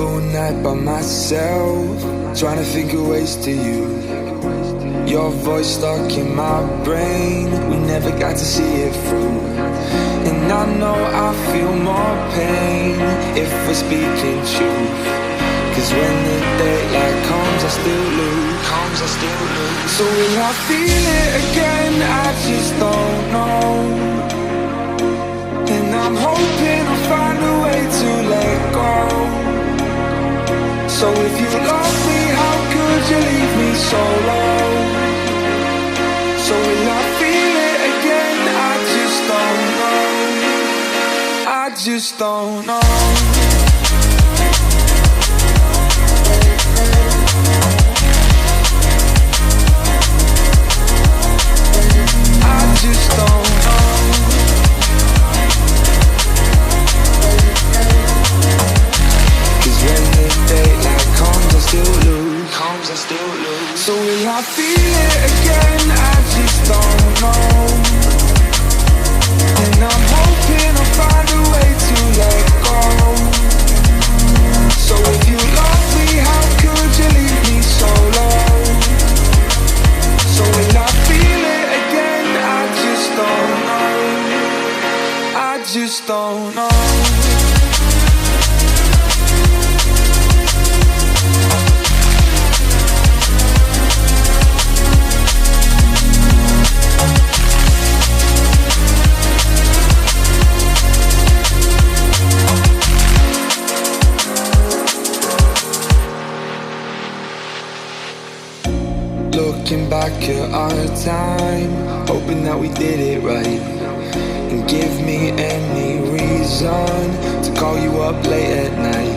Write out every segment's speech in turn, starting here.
all night by myself, trying to think of ways to you. Your voice stuck in my brain, we never got to see it through. And I know I feel more pain if we're speaking truth. Cause when the daylight comes, I still lose. So will I feel it again? I just don't know. And I'm hoping I'll find a way to let go. So if you love me, how could you leave me so low? So will I feel it again? I just don't know. I just don't know. Just don't know. Cause when the daylight comes, I still lose. So will I feel it again? I just don't know. And I'm hoping I'll find a way to let go. So if you love me, how could you leave me so low? So will I feel it again? I just don't know. I just don't know. Looking back at our time, hoping that we did it right. And give me any reason to call you up late at night.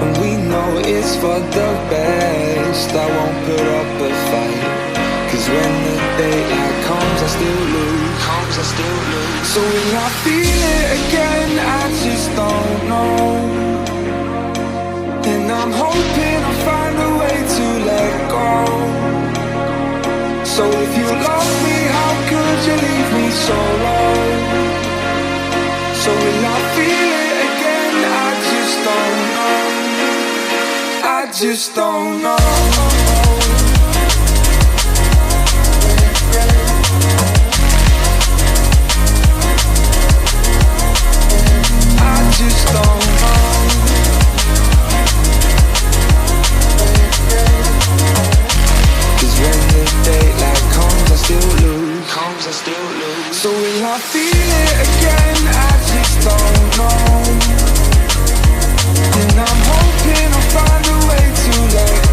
And we know it's for the best, I won't put up a fight. Cause when the daylight comes, I still lose. So will I feel it again? I just don't know. And I'm hoping I'll find a way to let go. So if you love me, how could you leave me so low? So will I feel it again? I just don't know. I just don't know. I just don't know. Cause when the daylight comes, I still lose. So will I feel it again? I just don't know. And I'm hoping I'll find a way to let